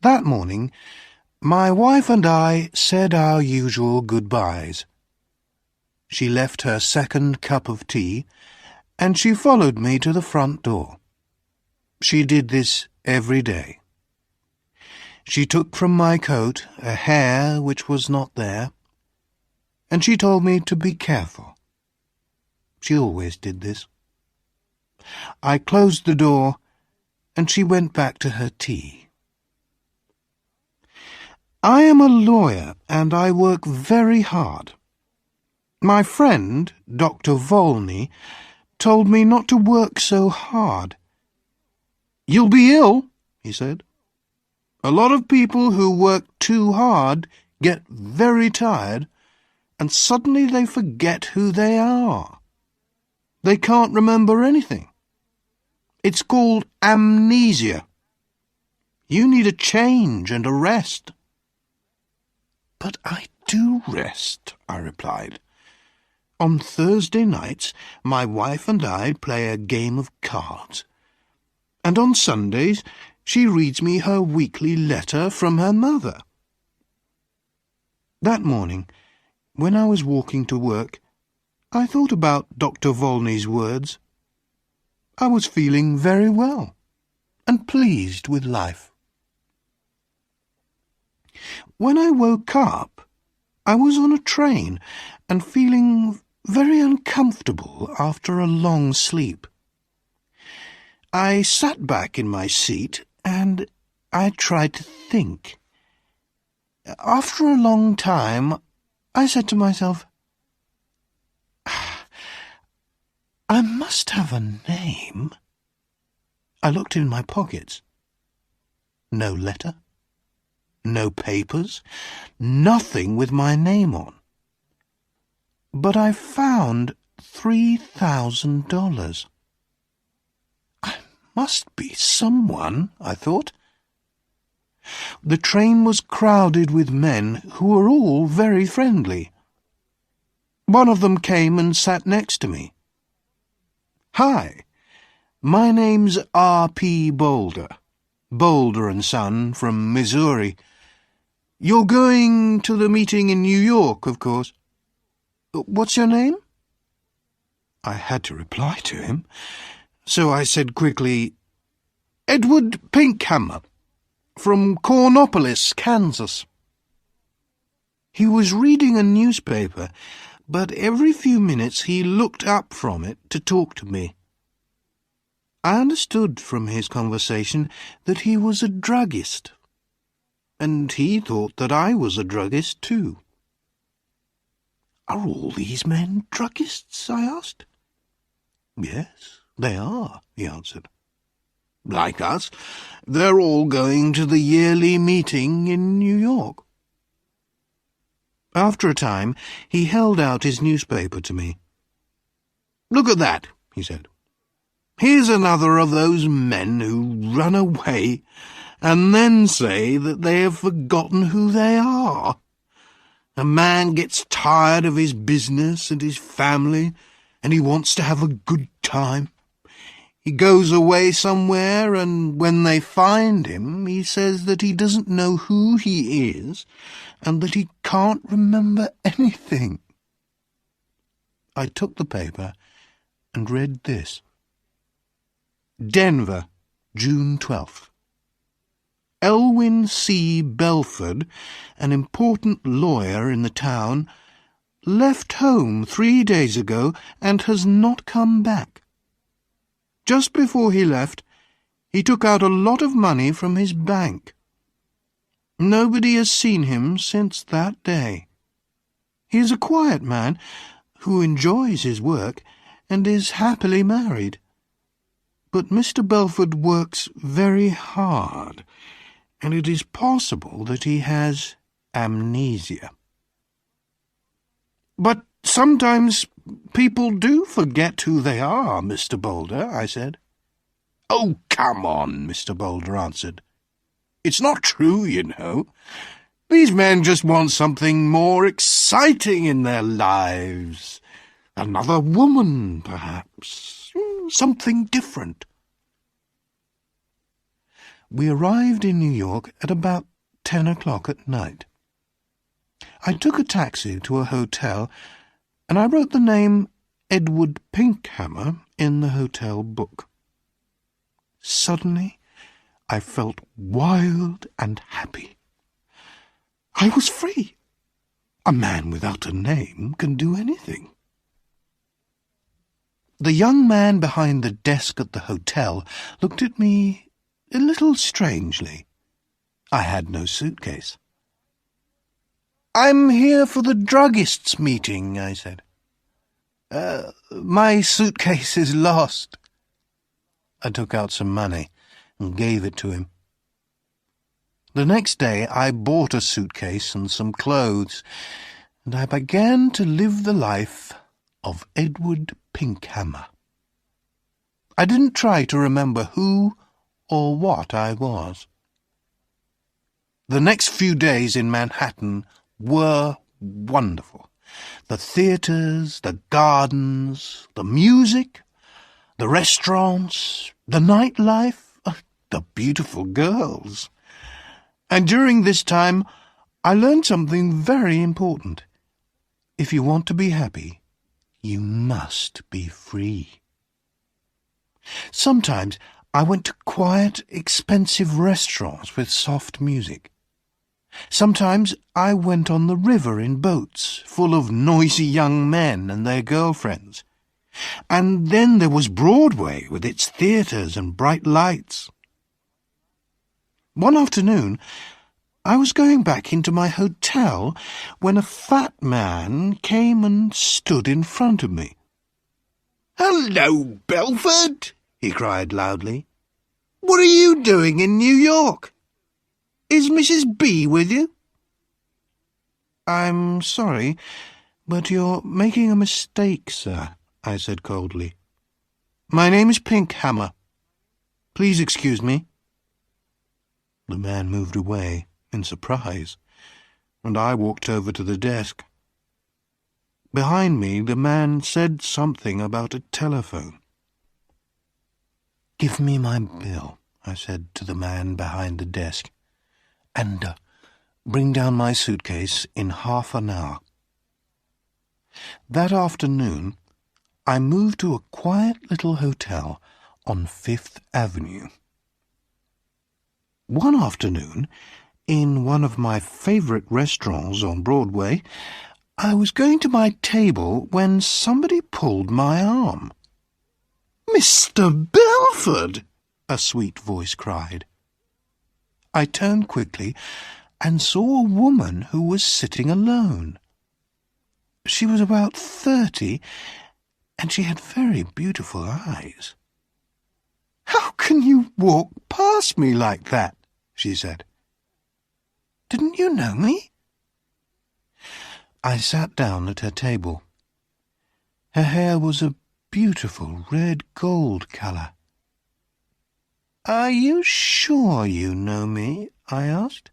That morning, my wife and I said our usual goodbyes. She left her second cup of tea, and she followed me to the front door. She did this every day. She took from my coat a hair which was not there, and she told me to be careful. She always did this. I closed the door, and she went back to her tea. I am a lawyer, and I work very hard. My friend, Dr. Volney, told me not to work so hard. "You'll be ill," he said. "A lot of people who work too hard get very tired, and suddenly they forget who they are. They can't remember anything. It's called amnesia. You need a change and a rest." "But I do rest," I replied. "On Thursday nights my wife and I play a game of cards, and on Sundays she reads me her weekly letter from her mother." That morning, when I was walking to work, I thought about Dr. Volney's words. I was feeling very well and pleased with life. When I woke up, I was on a train and feeling very uncomfortable after a long sleep. I sat back in my seat and I tried to think. After a long time, I said to myself, "I must have a name." I looked in my pockets. No letter, no papers, nothing with my name on. But I found $3,000. I must be someone, I thought. The train was crowded with men who were all very friendly. One of them came and sat next to me. "Hi, my name's R.P. Boulder, Boulder & Son from Missouri. You're going to the meeting in New York, of course. What's your name?" I had to reply to him, so I said quickly, "Edward Pinkhammer, from Cornopolis, Kansas." He was reading a newspaper, but every few minutes he looked up from it to talk to me. I understood from his conversation that he was a druggist, and he thought that I was a druggist too. "Are all these men druggists?" I asked. "Yes, they are," he answered. "Like us, they're all going to the yearly meeting in New York." After a time, he held out his newspaper to me. "Look at that," he said. "Here's another of those men who run away and then say that they have forgotten who they are. A man gets tired of his business and his family, and he wants to have a good time. He goes away somewhere, and when they find him, he says that he doesn't know who he is and that he can't remember anything." I took the paper and read this. Denver, June 12th. Elwyn C. Belford, an important lawyer in the town, left home 3 days ago and has not come back. Just before he left, he took out a lot of money from his bank. Nobody has seen him since that day. He is a quiet man who enjoys his work and is happily married. But Mr. Belford works very hard, and it is possible that he has amnesia. "But sometimes people do forget who they are, Mr. Boulder," I said. "Oh, come on," Mr. Boulder answered. "It's not true, you know. These men just want something more exciting in their lives. Another woman, perhaps. Something different." We arrived in New York at about 10 o'clock at night. I took a taxi to a hotel, and I wrote the name Edward Pinkhammer in the hotel book. Suddenly, I felt wild and happy. I was free. A man without a name can do anything. The young man behind the desk at the hotel looked at me a little strangely. I had no suitcase. "I'm here for the druggist's meeting," I said. My suitcase is lost." I took out some money and gave it to him. The next day I bought a suitcase and some clothes, and I began to live the life of Edward Pinkhammer. I didn't try to remember who or what I was. The next few days in Manhattan were wonderful. The theatres, the gardens, the music, the restaurants, the nightlife, the beautiful girls. And during this time, I learned something very important. If you want to be happy, you must be free. Sometimes I went to quiet, expensive restaurants with soft music. Sometimes I went on the river in boats full of noisy young men and their girlfriends. And then there was Broadway with its theatres and bright lights. One afternoon, I was going back into my hotel when a fat man came and stood in front of me. "Hello, Belford!" he cried loudly. "What are you doing in New York? Is Mrs. B with you?" "I'm sorry, but you're making a mistake, sir," I said coldly. "My name is Pinkhammer. Please excuse me." The man moved away in surprise, and I walked over to the desk. Behind me, the man said something about a telephone. "Give me my bill," I said to the man behind the desk, "and bring down my suitcase in half an hour." That afternoon, I moved to a quiet little hotel on Fifth Avenue. One afternoon, in one of my favourite restaurants on Broadway, I was going to my table when somebody pulled my arm. "Mr. Belford!" a sweet voice cried. I turned quickly and saw a woman who was sitting alone. She was about 30, and she had very beautiful eyes. "How can you walk past me like that?" she said. "Didn't you know me?" I sat down at her table. Her hair was a beautiful red gold colour. "Are you sure you know me?" I asked.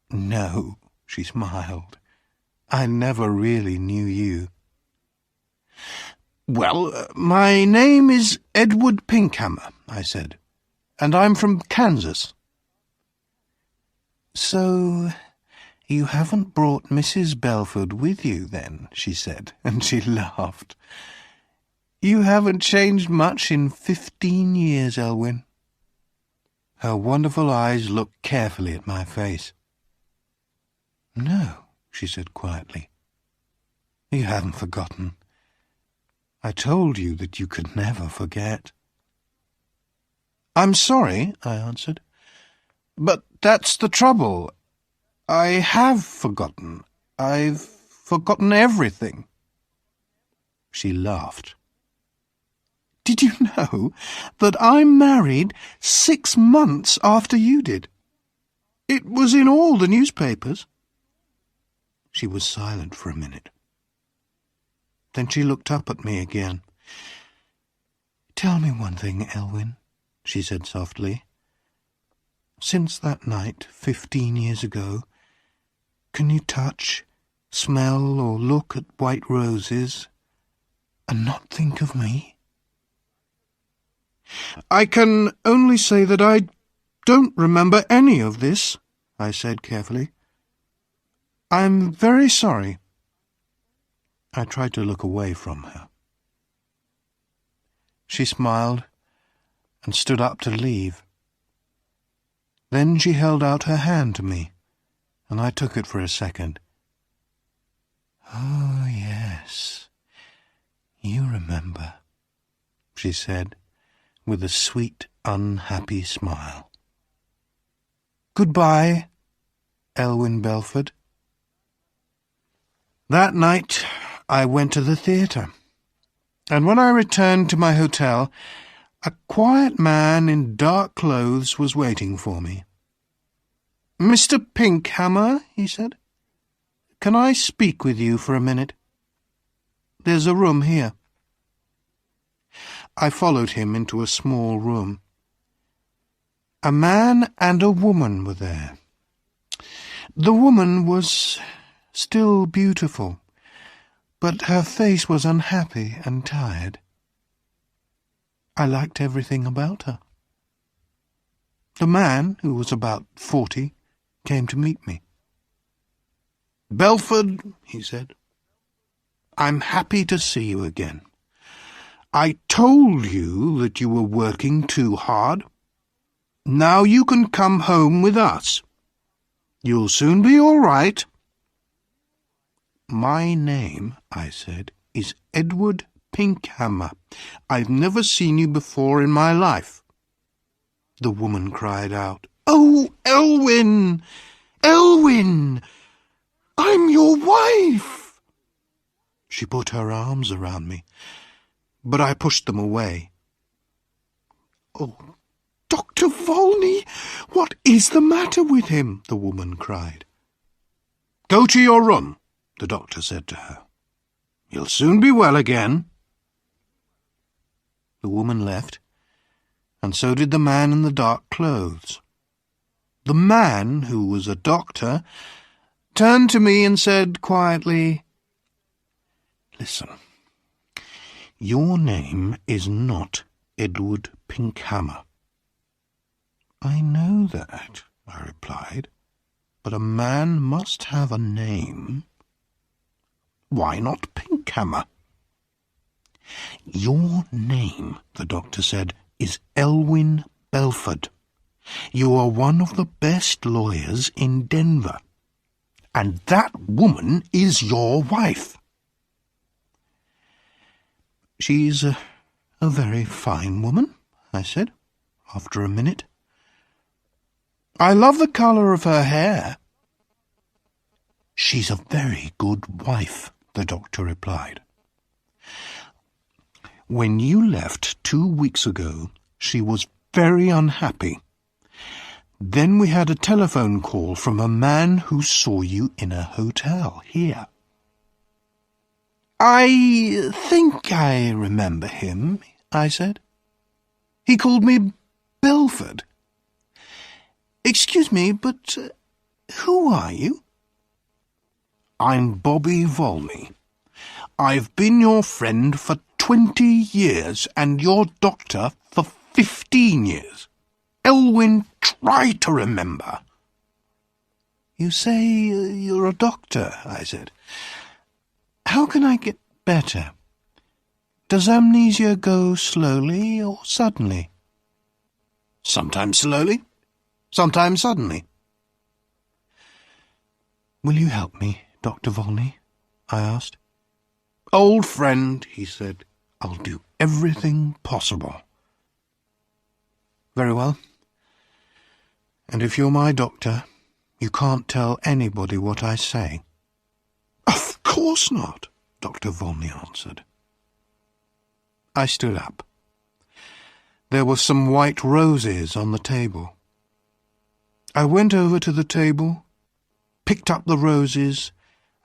"No," she smiled. "I never really knew you." "Well, my name is Edward Pinkhammer," I said, "and I'm from Kansas." "So you haven't brought Mrs. Belford with you, then?" she said, and she laughed. "You haven't changed much in 15 years, Elwyn." Her wonderful eyes looked carefully at my face. "No," she said quietly. "You haven't forgotten. I told you that you could never forget." "I'm sorry," I answered, "but that's the trouble. I have forgotten. I've forgotten everything." She laughed. "Did you know that I married 6 months after you did? It was in all the newspapers." She was silent for a minute. Then she looked up at me again. "Tell me one thing, Elwyn," she said softly. "Since that night 15 years ago, can you touch, smell, or look at white roses and not think of me?" "I can only say that I don't remember any of this," I said carefully. "I'm very sorry." I tried to look away from her. She smiled and stood up to leave. Then she held out her hand to me, and I took it for a second. "Oh, yes, you remember," she said, with a sweet, unhappy smile. "Goodbye, Elwyn Belford." That night I went to the theatre, and when I returned to my hotel, a quiet man in dark clothes was waiting for me. "Mr. Pinkhammer," he said, "can I speak with you for a minute? There's a room here." I followed him into a small room. A man and a woman were there. The woman was still beautiful, but her face was unhappy and tired. I liked everything about her. The man, who was about 40, came to meet me. "Belford," he said, "I'm happy to see you again. I told you that you were working too hard. Now you can come home with us. You'll soon be all right." "My name," I said, "is Edward Pinkhammer. I've never seen you before in my life." The woman cried out, "Oh, Elwyn! Elwyn! I'm your wife!" She put her arms around me, but I pushed them away. "Oh, Dr. Volney, what is the matter with him?" the woman cried. "Go to your room," the doctor said to her. "You'll soon be well again." The woman left, and so did the man in the dark clothes. The man, who was a doctor, turned to me and said quietly, "Listen, your name is not Edward Pinkhammer." "I know that," I replied, "but a man must have a name." "Why not Pinkhammer?" "Your name," the doctor said, "is Elwyn Belford. You are one of the best lawyers in Denver, and that woman is your wife." "She's a very fine woman," I said, after a minute. "I love the colour of her hair." "She's a very good wife," the doctor replied. "When you left 2 weeks ago, she was very unhappy. Then we had a telephone call from a man who saw you in a hotel here." "I think I remember him," I said. "He called me Belford. Excuse me, but who are you?" "I'm Bobby Volney. I've been your friend for 20 years and your doctor for 15 years. Elwyn, try to remember." "You say you're a doctor," I said. "How can I get better? Does amnesia go slowly or suddenly?" "Sometimes slowly, sometimes suddenly." "Will you help me, Dr. Volney?" I asked. "Old friend," he said, "I'll do everything possible." "Very well. And if you're my doctor, you can't tell anybody what I say." "Of course not," Dr. Volney answered. I stood up. There were some white roses on the table. I went over to the table, picked up the roses,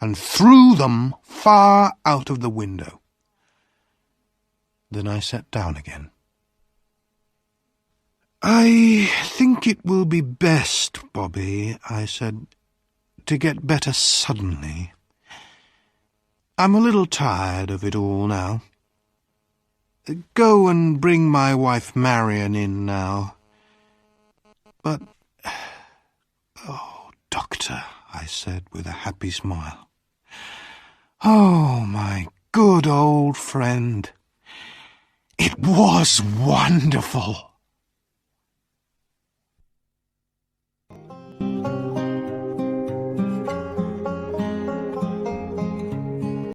and threw them far out of the window. Then I sat down again. "I think it will be best, Bobby," I said, "to get better suddenly. I'm a little tired of it all now. Go and bring my wife Marian in now. But, oh, Doctor, I said with a happy smile. Oh, my good old friend. It was wonderful.